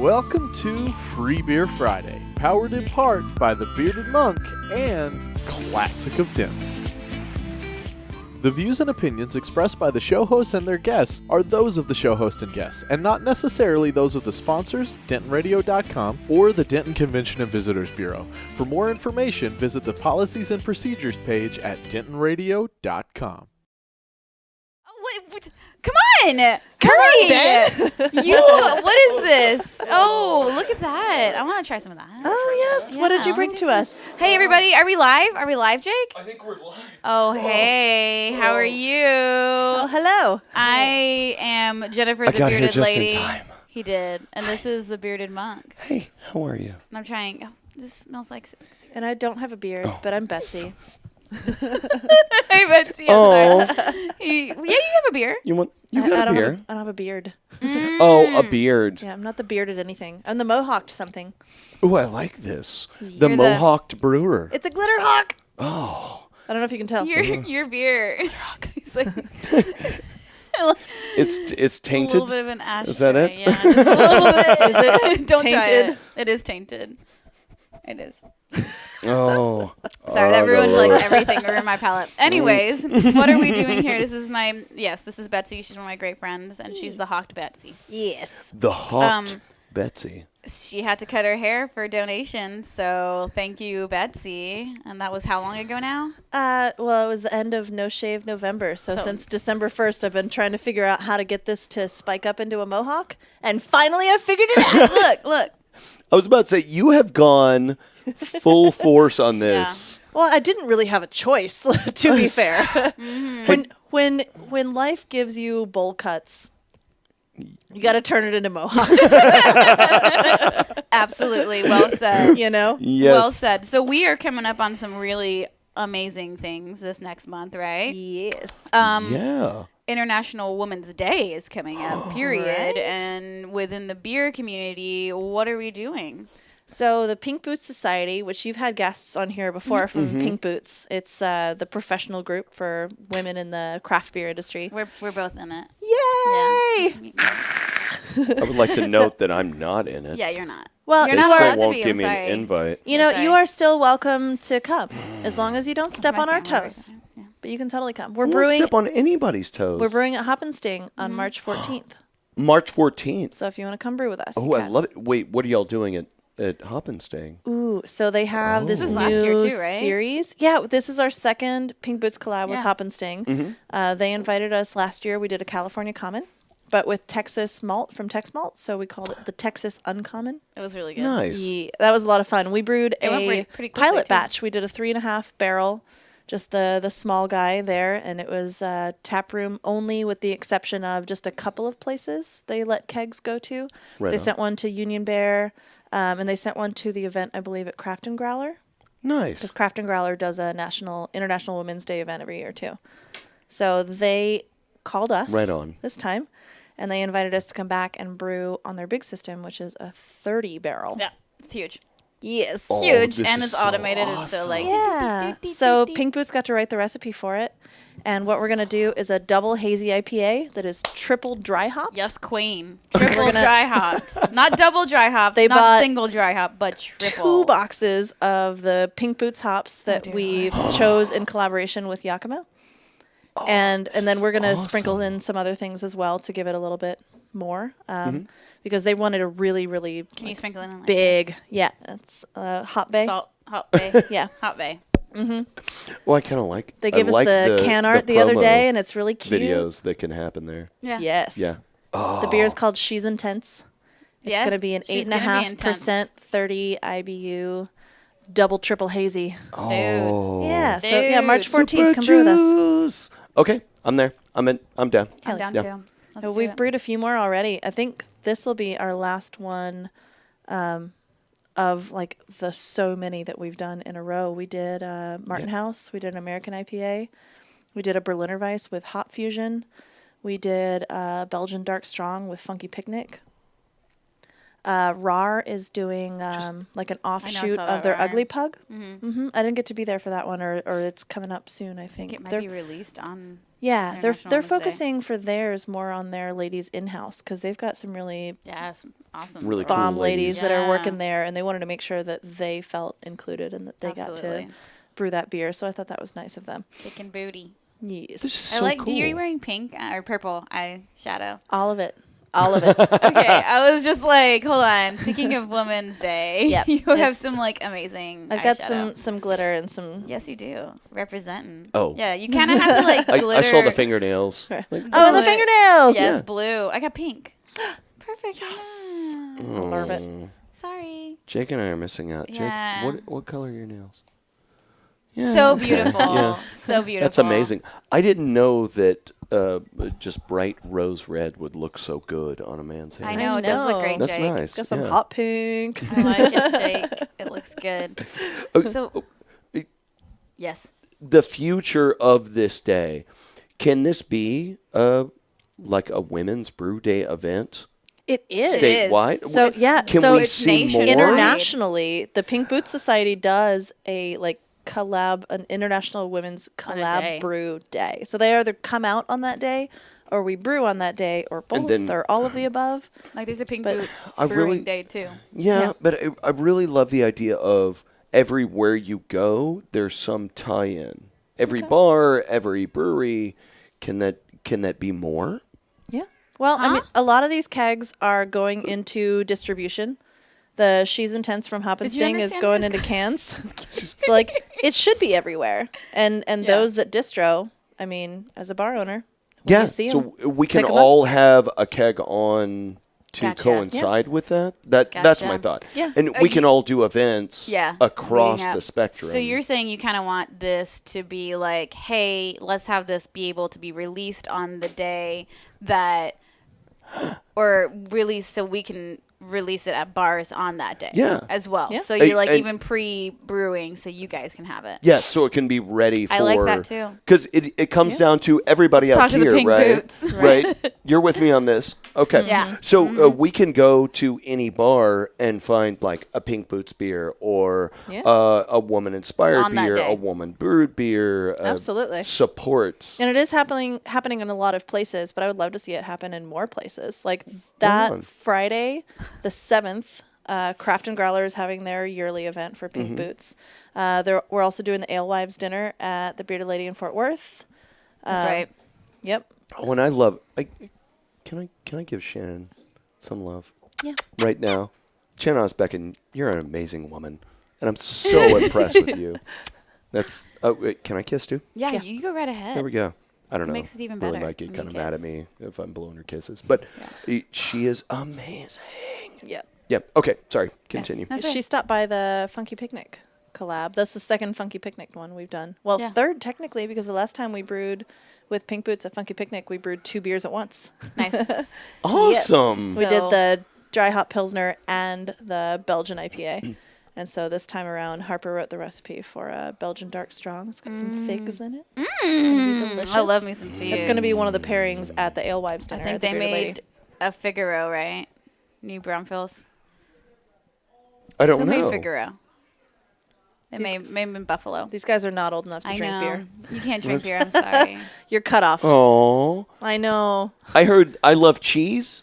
Welcome to Free Beer Friday, powered in part by the Bearded Monk and Classic of Denton. The views and opinions expressed by the show hosts and their guests are those of the show host and guests, and not necessarily those of the sponsors, DentonRadio.com, or the Denton Convention and Visitors Bureau. For more information, visit the Policies and Procedures page at DentonRadio.com. What? Come on! Hurry! What is this? Oh, look at that. I want to try some of that. Oh, yes. Yeah, what did you bring to us? Hey, everybody. Are we live? Are we live, Jake? I think we're live. Oh, hey. How are you? Oh, hello. I am Jennifer, I the got here bearded just lady. in time. He did. And this is the bearded monk. Hey, how are you? And I'm trying. Oh, this smells like... And I don't have a beard, but I'm Betsi. Hey, Betsi. Oh. Yeah, you have a beer. You got I a don't beer? I don't have a beard. Oh, a beard. Yeah, I'm not the bearded anything. I'm the mohawked something. Oh, I like this. The You're the- Mohawked Brewer. It's a glitter hawk. Oh. I don't know if you can tell. Your beer. He's like... It's A tainted? little bit of an ashtray. Is that it? Yeah, just a little bit. Is it Don't try tainted? it. It is tainted. It is. Oh. Sorry, that ruined no. like everything. Ruined my palate. Anyways, what are we doing here? This is Betsi. She's one of my great friends, and she's the hawked Betsi. Yes. The Hawked Betsi. She had to cut her hair for donation, so thank you, Betsi. And that was how long ago now? Well, it was the end of No Shave November. So since December 1st, I've been trying to figure out how to get this to spike up into a mohawk. And finally, I figured it out. Look. I was about to say, you have gone full force on this. Well, I didn't really have a choice, to be fair. When life gives you bowl cuts, you got to turn it into mohawks. Absolutely. Well said. You know? Yes. Well said. So we are coming up on some really amazing things this next month, right? Yes. Yeah. International Women's Day is coming up, period. Right. And within the beer community, what are we doing? So the Pink Boots Society, which you've had guests on here before from Pink Boots, it's the professional group for women in the craft beer industry. We're both in it. Yay! Yeah. I would like to note that I'm not in it. Yeah, you're not. Well, You're They not still allowed to won't be, give I'm me sorry. an invite. you know, Sorry. you are still welcome to come, as long as you don't step My on our camera right toes. there. Yeah. But you can totally come. We're I won't brewing. step on anybody's toes. We're brewing at Hop and Sting on March 14th. March 14th. So if you want to come brew with us, Oh, you I can. love it. Wait, what are y'all doing at Hoppenstang? Ooh, so they have this This is new last year too, right? series. Yeah, this is our second Pink Boots collab with Yeah. Hop and Sting. They invited us last year. We did a California Common, but with Texas malt from Tex Malt, so we called it the Texas Uncommon. It was really good. Nice. Yeah, that was a lot of fun. We brewed It went a pretty quickly, pilot too. batch. We did a 3.5 barrel, just the small guy there, and it was tap room only, with the exception of just a couple of places they let kegs go to. Right They on. sent one to Union Bear, and they sent one to the event, I believe, at Craft and Growler. Nice. Because Craft and Growler does a International Women's Day event every year too. So they called us Right on. this time, and they invited us to come back and brew on their big system, which is a 30 barrel. Yeah, it's huge. Yes. Oh, Huge, this and is it's so automated. And so awesome. like, Yeah. So Pink Boots got to write the recipe for it, and what we're gonna do is a double hazy IPA that is triple dry hopped. yes, queen, triple gonna- dry hopped, not double dry hop, They not bought single dry hop, but triple. 2 boxes of the Pink Boots hops that dear we chose in collaboration with Yakima. And then we're going to sprinkle in some other things as well to give it a little bit more, because they wanted a really, really Can you sprinkle in on like big, yeah, it's hot bay. salt, hot bay, Yeah. hot bay? Well, I kind of like. They gave us like the can art the other promo day, and it's really cute. videos that can happen there. Yeah. Yes. Yeah. The beer is called She's Intense. It's Yeah, going to be an she's gonna be 8.5%, 30 IBU, double triple hazy. Oh. Yeah. So yeah, March Dude. 14th, come brew with us. juice. Okay, I'm there. I'm in. I'm down. I'm down Yeah. too. Let's So do we've it. brewed a few more already. I think this will be our last one of like the so many that we've done in a row. We did Martin House. We did an American IPA. We did a Berliner Weiss with Hop Fusion. We did Belgian Dark Strong with Funky Picnic. RAR is doing like an offshoot saw of that, their RAR. Ugly Pug. I didn't get to be there for that one, or it's coming up soon, I I think. think it might They're- be released on. Yeah, they're International Women's Day. focusing for theirs more on their ladies in-house, because they've got some really Yes. awesome really girls. bomb cool ladies that are Yeah. working there, and they wanted to make sure that they felt included and that they got Absolutely. to brew that beer. So I thought that was nice of them. Kicking booty. Yes. This is I so like. cool. Do you wearing pink or purple eyeshadow? All of it. All of it. Okay, I was just like, hold on. Speaking of Women's Day, Yep, you have it's- some like amazing. I've got eyeshadow. some glitter and some. Yes, you do. Representing. Oh. Yeah, you kind of have to like glitter. I saw the fingernails. Oh, and the Glitter. fingernails. Yes, Yeah. blue. I got pink. Perfect. Yes. Yeah. Love it. Sorry. Jake and I are missing out. Jake, Yeah. what color are your nails? Yeah, So okay. beautiful. Yeah. So beautiful. That's amazing. I didn't know that just bright rose red would look so good on a man's hand. I know, it does look great, That's Jake. nice. Got some yeah. hot pink. I like it, Jake. It looks good. So, yes. The future of this day, can this be like a women's brew day event It is. statewide? So yeah, Can so we it's see more? nationwide. internationally, the Pink Boots Society does a like collab, an international women's On a day. collab brew day. So they either come out on that day, or we brew on that day, or both, then- or all of the above. Like there's a Pink But Boots I Brewing really- Day too. Yeah, but I really love the idea of everywhere you go, there's some tie-in. Every bar, every brewery, can that be more? Yeah. Well, I mean, a lot of these kegs are going into distribution. The She's Intense from Hop and Did you Sting is understand going this? into cans. It's like it should be everywhere. And those that distro, I mean, as a bar owner, when you see 'em, so we can pick 'em all have a keg on to Gotcha. coincide with that. That's my Gotcha. thought. Yeah. And we can all do events Yeah. across leading up. the spectrum. So you're saying you kind of want this to be like, hey, let's have this be able to be released on the day that, or released so we can release it at bars on that day. Yeah. As well. Yeah. So you're like and- even pre-brewing so you guys can have it. Yeah, so it can be ready for. I like that too. Because it comes down to everybody Let's out talk to the here, Pink right? Boots. Right. You're with me on this. Okay. Yeah. So we can go to any bar and find like a Pink Boots beer or Yeah. a woman inspired On that beer, day. a woman brewed beer. Absolutely. Support. and it is happening in a lot of places, but I would love to see it happen in more places. Like that on. Friday, the 7th, Craft and Growler is having their yearly event for Pink Boots. We're also doing the Alewives dinner at the Bearded Lady in Fort Worth. That's right. Yep. Oh, and I love. Can I give Shannon some love? Yeah. Right now, Shannon Osbecken, you're an amazing woman, and I'm so impressed with you. That's. Oh, wait, can I kiss too? Yeah, Yeah. you go right ahead. There we go. I don't know. Makes it even Really better might get when kind of you mad at kiss. me if I'm blowing her kisses, but she is amazing. Yep. Yeah. Okay. Sorry. Continue. That's She right. stopped by the Funky Picnic collab. That's the second Funky Picnic one we've done. Well, Yeah. third technically, because the last time we brewed with Pink Boots at Funky Picnic, we brewed 2 beers at once. Nice. Awesome. We did So- the dry hop pilsner and the Belgian IPA. And so this time around, Harper wrote the recipe for a Belgian dark strong. It's got some figs in it. It's gonna be delicious. I love me some figs. It's going to be one of the pairings at the Alewives I dinner. think at the they Bearded made Lady. a Figaro, right? New Braunfels. I don't Who know. made Figaro? They made in Buffalo. These guys are not old enough to I drink know. beer. You can't drink beer. I'm sorry. You're cut off. Oh, I know. I heard I love cheese.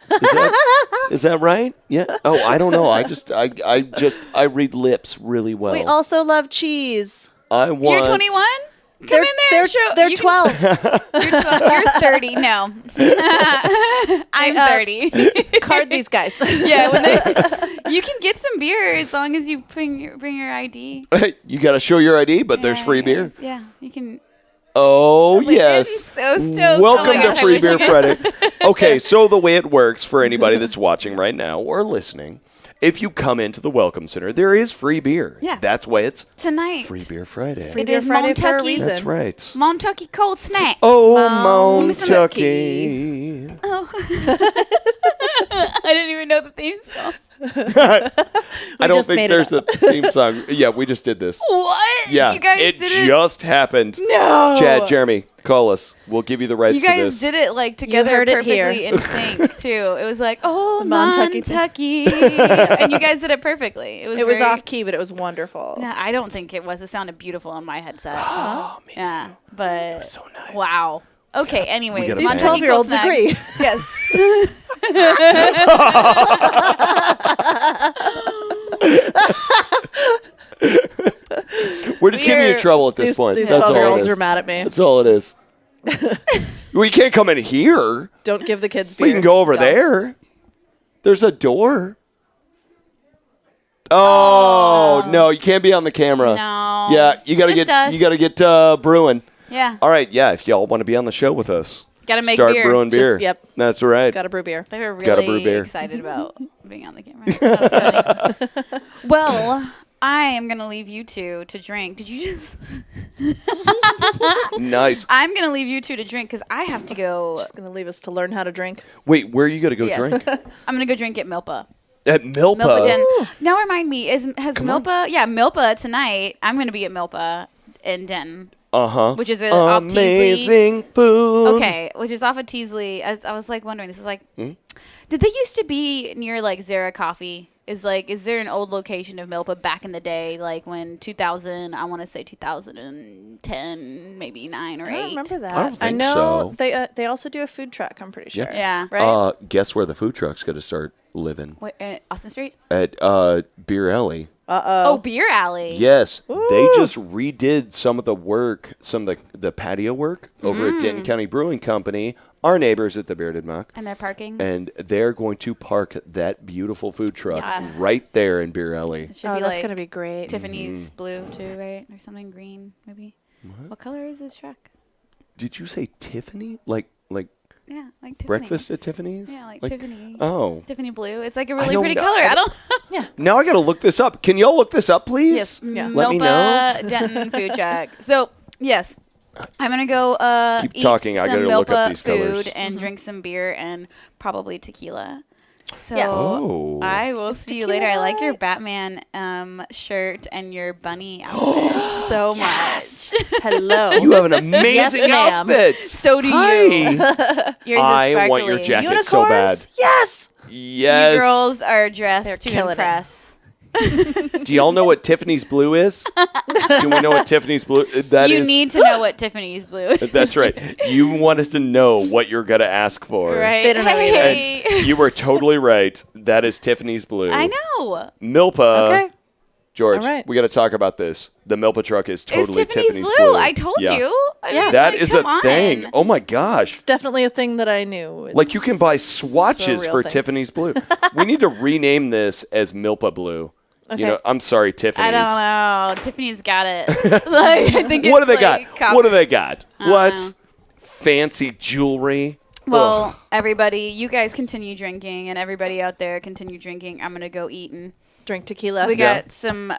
Is that right? Yeah. Oh, I don't know. I read lips really well. We also love cheese. I want. You're 21? Come in there and show. They're you can- 12. You're 12. You're 30. No. I'm 30. Card these guys. Yeah. You can get some beer as long as you bring your ID. You got to show your ID, but there's Yeah, free beer. Yeah. You can. Oh, I'm yes. so stoked. Oh my Welcome gosh, to I Free wish Beer you could- Friday. Okay, so the way it works for anybody that's watching right now or listening, if you come into the Welcome Center, there is free beer. Yeah. That's why it's Tonight. Free Beer Friday. Free It Beer is Friday for a Montucky. reason. That's right. Montucky cold snacks. Oh, Montucky. Montucky. I didn't even know the theme song. I don't just think made it there's a theme song. Yeah, we just did this. What? Yeah, You guys it did it? just happened. No. Chad, Jeremy, call us. We'll give you the rights You to guys this. did it like together heard it perfectly here. in sync too. It was like, oh, Montucky Montucky, and you guys did it perfectly. It was very- off key, but it was wonderful. No, I don't think it was. It sounded beautiful on my headset. Oh, me too. Yeah, but So nice. wow. Okay. Anyways, gotta These bang. 12-year-olds agree. Yes. We're just giving you trouble at this point. These That's all it 12-year-olds is. are mad at me. That's all it is. Well, you can't come in here. Don't give the kids beer. We can go over there. There's a door. Oh, no, you can't be on the camera. No. Yeah, you gotta Just get us. you gotta get brewing. Yeah. All right, yeah. If y'all want to be on the show with us, Gotta make start beer. brewing beer. Yep. That's right. Gotta brew beer. They were Gotta brew really beer. excited about being on the camera. That was funny. Well, I am going to leave you two to drink. Did you just... Nice. I'm going to leave you two to drink because I have to go... Just gonna leave us to learn how to drink. Wait, where are you gonna go Yeah. drink? I'm going to go drink at Milpa. At Milpa. Milpa Den. Now remind me, has Come Milpa... Yeah, Milpa tonight. I'm going to be at Milpa in Denton. Uh-huh. Which is off Teasley. Amazing food. Okay, which is off of Teasley. I was like wondering, this is like... Did they used to be near like Zara Coffee? Is there an old location of Milpa back in the day, like when 2000? I want to say 2010, maybe 9 or 8. I don't remember that. I don't think know so. they also do a food truck. I'm pretty sure. Yeah. Right. Guess where the food truck's gonna start living? Wait, Austin Street. At Beer Alley. Oh, Beer Alley. Yes, they just redid some of the work, some of the patio work over at Denton County Brewing Company, our neighbors at the Beerded Muck. And they're parking. And they're going to park that beautiful food truck Yes. right there in Beer Alley. It should Oh, be that's like gonna be great. Tiffany's blue too, right? Or something green, maybe. What color is this truck? Did you say Tiffany? Like Yeah, like Tiffany. breakfast at Tiffany's? Yeah, like Tiffany. Oh. Tiffany blue. It's like a really don't pretty know. color. I don't. Now I got to look this up. Can y'all look this up, please? Yes. Yeah. Let me know. Milpa Denton food truck. So yes, I'm gonna go Keep eat talking. I some gotta look up Milpa these food colors. and drink some beer and probably tequila. So Yeah. Oh. I will see you later. I like your Batman shirt and your bunny outfit so much. Hello. You have an amazing ma'am. outfit. So do you. Hi. Yours is I want your sparkly. jacket so bad. Yes. Yes. You girls are dressed They're to killing it. impress. Do y'all know what Tiffany's blue is? Do we know what Tiffany's blue that You is? need to know what Tiffany's blue is. That's right. You want us to know what you're going to ask for. Right. They don't know either. Hey. And you were totally right. That is Tiffany's blue. I know. Milpa. Okay. George, All right. we got to talk about this. The Milpa truck is totally It's Tiffany's blue. blue. I told Yeah. you. I Yeah. mean, That like, is come a thing. on. Oh my gosh. It's definitely a thing that I knew. Like you can buy It's swatches a real for thing. Tiffany's blue. We need to rename this as Milpa blue. Okay. You know, I'm sorry, Tiffany's. I don't know. Tiffany's got it. Like, I think What do it's they like got? What do they got? don't What? know. Fancy jewelry. Well, Ugh. everybody, you guys continue drinking, and everybody out there continue drinking. I'm gonna go eating. drink tequila. We Yeah. got some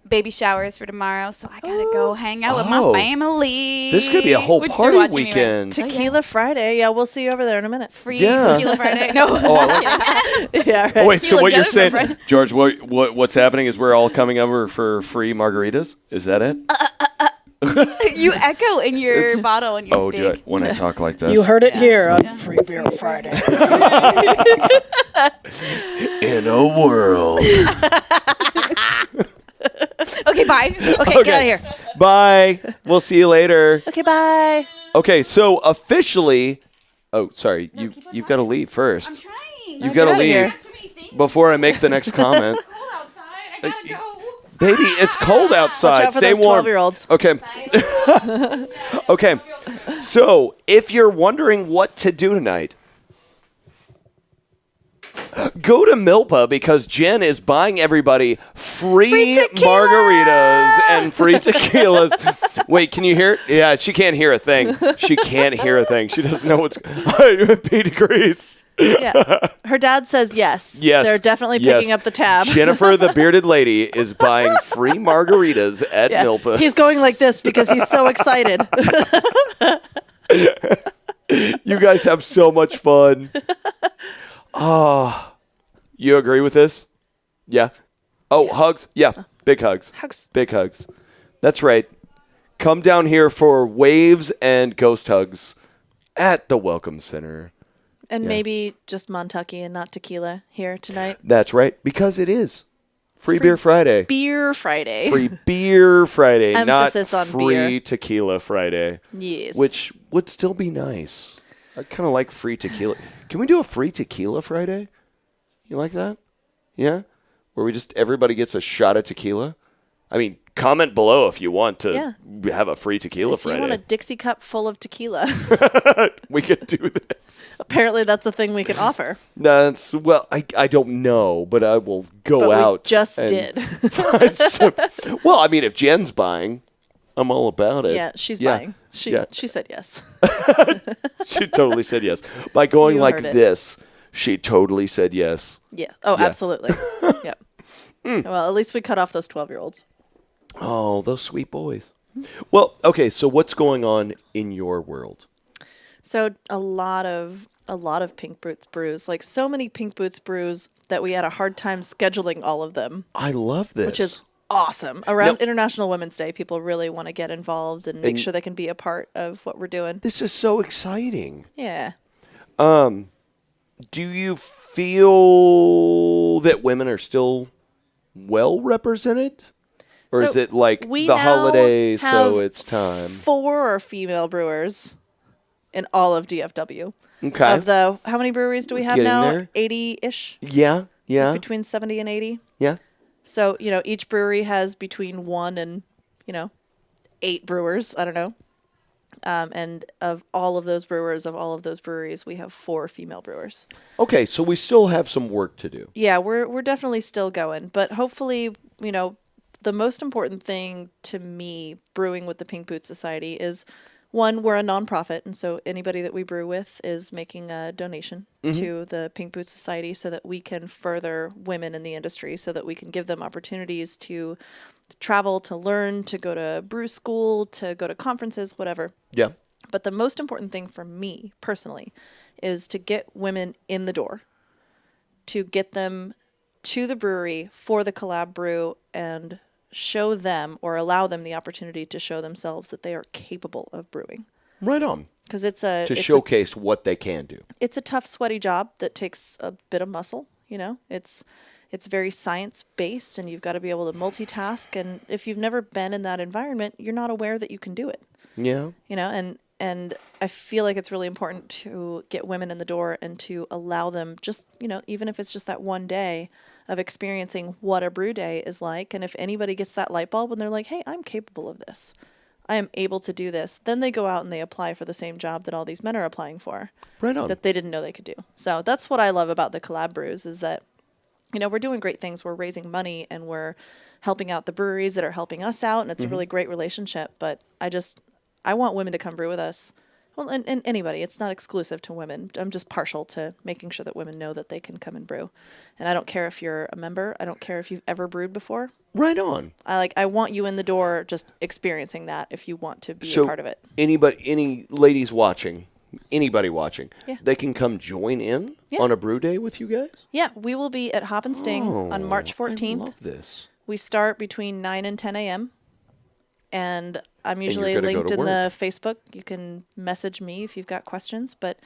baby showers for tomorrow, so I gotta go hang out with Oh. my family. This could be a whole which they're party watching me right- weekend. Tequila Friday. Yeah, we'll see you over there in a minute. Free Yeah. tequila Friday. No. Oh, I like- Yeah. Right. Oh, wait, so Tequila what you're Jennifer, saying, right? George, what's happening is we're all coming over for free margaritas? Is that it? You echo in your bottle when you Oh, speak. do it when I talk like this. You heard it here on Free Beer Friday. In a world. Okay, bye. Okay, get out of here. Bye. We'll see you later. Okay, bye. Okay, so officially, oh, sorry, you've got to leave first. Trying. You've got to outta here. leave before I make the next comment. Cold outside. I gotta go. Baby, it's cold outside. Watch out for Stay those warm. 12-year-olds. Okay. Okay. So, if you're wondering what to do tonight, go to Milpa because Jen is buying everybody free tequila! margaritas and free tequilas. Wait, can you hear it? Yeah, she can't hear a thing. She can't hear a thing. She doesn't know what's P degrees. Yeah. Her dad says yes. Yes. They're definitely yes. picking up the tab. Jennifer, the bearded lady, is buying free margaritas at Yeah. Milpa. He's going like this because he's so excited. You guys have so much fun. Oh, you agree with this? Yeah. Oh, hugs? Yeah, big hugs. Hugs. Big hugs. That's right. Come down here for waves and ghost hugs at the Welcome Center. And Yeah. maybe just Montucky and not tequila here tonight. That's right, because it is Free Beer Friday. Beer Friday. Free Beer Friday, Emphasis not on free beer. Tequila Friday. Yes. Which would still be nice. I kind of like free tequila. Can we do a free tequila Friday? You like that? Yeah? where we just everybody gets a shot of tequila? I mean, comment below if you want to have a free tequila If you Friday. want a Dixie cup full of tequila, We could do this. apparently that's a thing we can offer. That's well, I don't know, but I will go But out. we just and did. find some- well, I mean, if Jen's buying, I'm all about it. Yeah, she's buying. She said yes. She totally said yes. By going You like heard it. this, she totally said yes. Yeah. Oh, Yeah. absolutely. Yep. Well, at least we cut off those 12-year-olds. Oh, those sweet boys. Well, okay, so what's going on in your world? So a lot of Pink Boots brews, like so many Pink Boots brews that we had a hard time scheduling all of them, I love this. which is awesome. Around International Women's Day, people really want to get involved and make sure they can be a part of what we're doing. This is so exciting. Yeah. Do you feel that women are still well represented? Or is So it like we the now holidays, have so it's time? 4 female brewers in all of DFW. Okay. Of the, how many breweries do we have Getting now? there. 80-ish? Yeah. Between 70 and 80? Yeah. So, each brewery has between 1 and, 8 brewers. I don't know. And of all of those brewers, of all of those breweries, we have 4 female brewers. Okay, so we still have some work to do. Yeah, we're definitely still going. But hopefully, the most important thing to me brewing with the Pink Boots Society is, one, we're a nonprofit. And so anybody that we brew with is making a donation to the Pink Boots Society so that we can further women in the industry, so that we can give them opportunities to travel, to learn, to go to brew school, to go to conferences, whatever. Yeah. But the most important thing for me personally is to get women in the door, to get them to the brewery for the collab brew and show them or allow them the opportunity to show themselves that they are capable of brewing. Right on. Because it's Showcase what they can do. it's a tough, sweaty job that takes a bit of muscle. It's very science based, and you've got to be able to multitask. And if you've never been in that environment, you're not aware that you can do it. Yeah. And I feel like it's really important to get women in the door and to allow them just, even if it's just that one day of experiencing what a brew day is like. And if anybody gets that light bulb and they're like, hey, I'm capable of this, I am able to do this, then they go out and they apply for the same job that all these men are applying for. Right on. That they didn't know they could do. So that's what I love about the collab brews is that, we're doing great things. We're raising money and we're helping out the breweries that are helping us out. And it's a really great relationship. But I want women to come brew with us. Well, and anybody. It's not exclusive to women. I'm just partial to making sure that women know that they can come and brew. And I don't care if you're a member. I don't care if you've ever brewed before. Right on. I want you in the door just experiencing that if you want to be a part of it. Any ladies watching, anybody watching, Yeah. they can come join in on a brew day with you guys? Yeah, we will be at Hop and Sting on March 14th. I love this. We start between 9 and 10 a.m. And I'm usually gonna go linked to in work. the Facebook. You can message me if you've got questions. But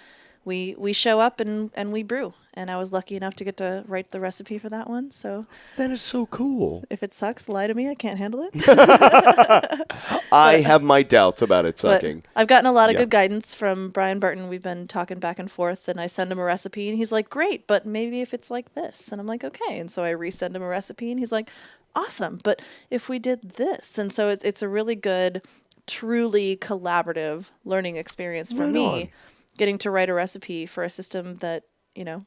we show up and we brew. And I was lucky enough to get to write the recipe for that one. So That is so cool. if it sucks, lie to me. I can't handle it. I have my doubts about it But sucking. I've gotten a lot of Yeah. good guidance from Brian Burton. We've been talking back and forth, and I send him a recipe, and he's like, great, but maybe if it's like this. And I'm like, okay. And so I resend him a recipe, and he's like, awesome, but if we did this. And so it's a really good, truly collaborative learning experience for Right me, on. getting to write a recipe for a system that,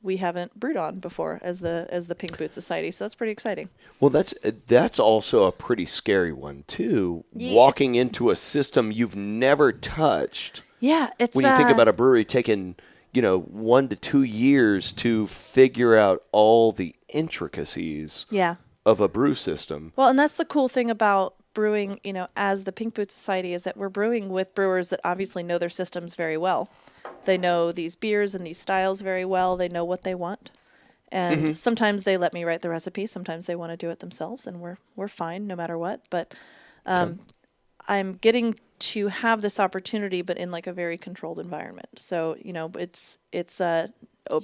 we haven't brewed on before as the Pink Boot Society. So that's pretty exciting. Well, that's also a pretty scary one too. Yeah. Walking into a system you've never touched. Yeah, it's When you think about a brewery taking, 1 to 2 years to figure out all the intricacies yeah. of a brew system. Well, and that's the cool thing about brewing, as the Pink Boot Society is that we're brewing with brewers that obviously know their systems very well. They know these beers and these styles very well. They know what they want. And sometimes they let me write the recipe. Sometimes they want to do it themselves, and we're fine no matter what. But I'm getting to have this opportunity, but in like a very controlled environment. So, it's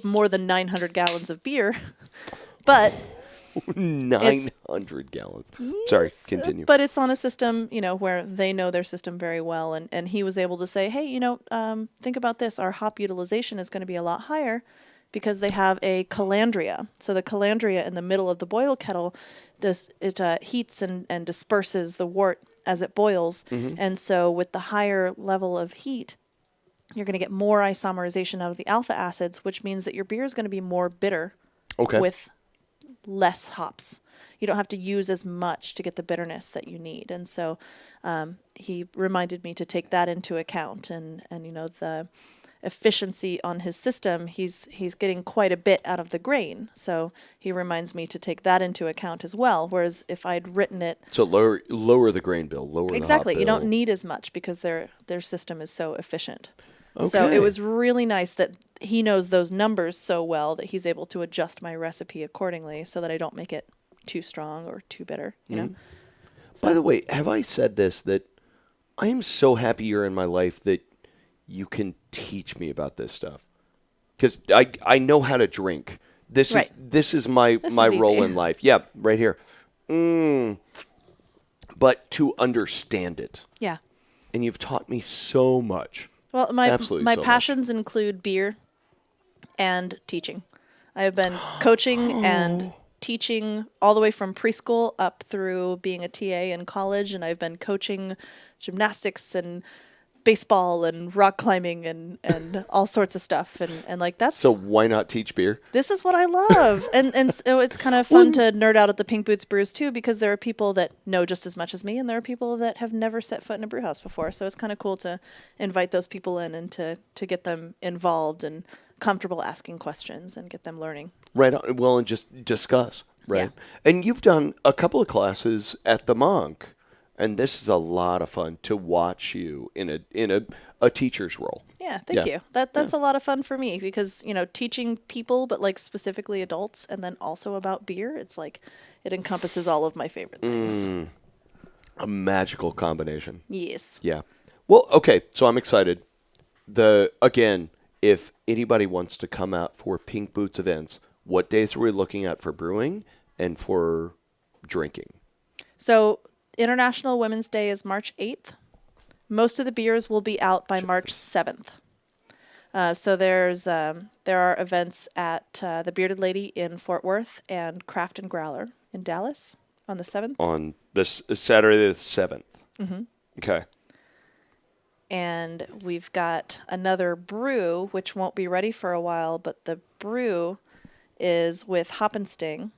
more than 900 gallons of beer, but 900 gallons. Sorry, continue. But it's on a system, where they know their system very well. And he was able to say, hey, think about this. Our hop utilization is going to be a lot higher because they have a calandria. So the calandria in the middle of the boil kettle, heats and disperses the wort as it boils. And so with the higher level of heat, you're going to get more isomerization out of the alpha acids, which means that your beer is going to be more bitter with less hops. You don't have to use as much to get the bitterness that you need. And so he reminded me to take that into account. And the efficiency on his system, he's getting quite a bit out of the grain. So he reminds me to take that into account as well. Whereas if I'd written it... So lower the grain bill, lower the hop Exactly. bill. You don't need as much because their system is so efficient. Okay. So it was really nice that he knows those numbers so well that he's able to adjust my recipe accordingly so that I don't make it too strong or too bitter, you know? So. By the way, have I said this, that I am so happy you're in my life that you can teach me about this stuff? Because I know how to drink. This is my role in life. Yeah, right here. But to understand it. Yeah. And you've taught me so much. Well, my so passions include beer and teaching. I have been coaching and teaching all the way from preschool up through being a TA in college, and I've been coaching gymnastics and baseball and rock climbing and all sorts of stuff, and like that's... So why not teach beer? This is what I love. and so it's kind of fun to nerd out at the Pink Boots Brews too, because there are people that know just as much as me, and there are people that have never set foot in a brew house before. So it's kind of cool to invite those people in and to get them involved and comfortable asking questions and get them learning. Right on. Well, and just discuss, right? Yeah. And you've done a couple of classes at the Monk. And this is a lot of fun to watch you in a teacher's role. Yeah, thank you. That's a lot of fun for me because, teaching people, but like specifically adults, and then also about beer, it's like it encompasses all of my favorite things. A magical combination. Yes. Yeah. Well, okay, so I'm excited. Again, if anybody wants to come out for Pink Boots events, what days are we looking at for brewing and for drinking? So International Women's Day is March 8th. Most of the beers will be out by March 7th. So there are events at the Beerded Lady in Fort Worth and Craft and Growler in Dallas on the 7th. On this Saturday the 7th. Mm-hmm. Okay. And we've got another brew, which won't be ready for a while, but the brew is with Hop and Sting,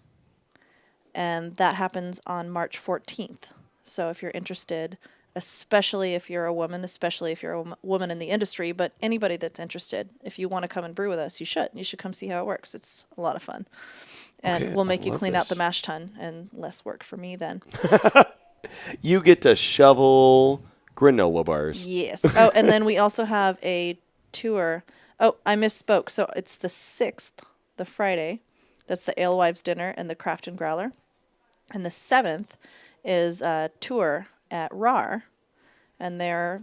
and that happens on March 14th. So if you're interested, especially if you're a woman, especially if you're a woman in the industry, but anybody that's interested, if you want to come and brew with us, you should. You should come see how it works. It's a lot of fun. And we'll make you clean out the mash tun, and less work for me then. You get to shovel granola bars. Yes. Oh, and then we also have a tour. Oh, I misspoke. So it's the 6th, the Friday. That's the Alewives Dinner and the Craft and Growler. And the 7th is a tour at RAR, and they're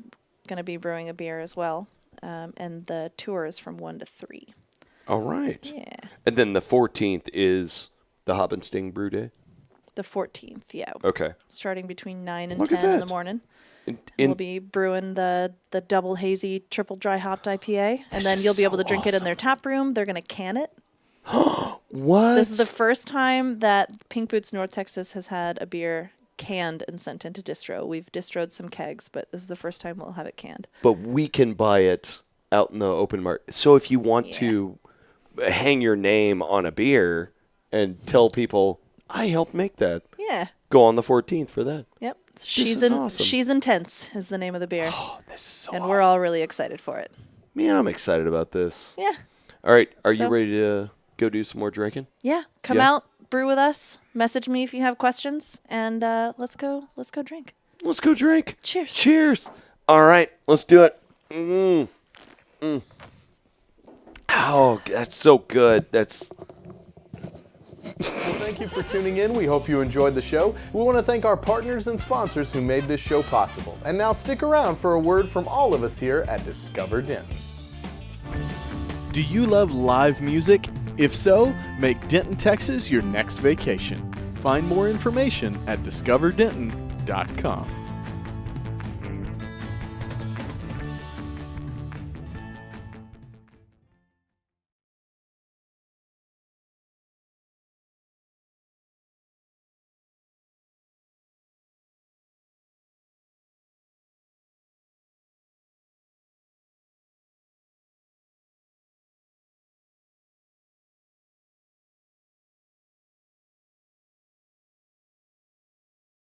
going to be brewing a beer as well. And the tour is from 1 to 3. All right. Yeah. And then the 14th is the Hop and Sting Brew Day? The 14th, yeah. Okay. Starting between 9 and Look 10 at in that. the morning. We'll be brewing the double hazy triple dry hopped IPA, and then you'll be able to drink it in their tap room. They're going to can it. What? This is the first time that Pink Boots North Texas has had a beer canned and sent into distro. We've distroed some kegs, but this is the first time we'll have it canned. But we can buy it out in the open market. So if you want to hang your name on a beer and tell people, I helped make that. Yeah. Go on the 14th for that. Yep. Awesome. She's Intense is the name of the beer. Oh, this is so and awesome. we're all really excited for it. Man, I'm excited about this. Yeah. All right. Are you ready to go do some more drinking? Yeah. Come out, brew with us. Message me if you have questions, and let's go drink. Let's go drink. Cheers. Cheers. All right. Let's do it. Oh, that's so good. Well, thank you for tuning in. We hope you enjoyed the show. We want to thank our partners and sponsors who made this show possible. And now stick around for a word from all of us here at Discover Denton. Do you love live music? If so, make Denton, Texas your next vacation. Find more information at discoverdenton.com.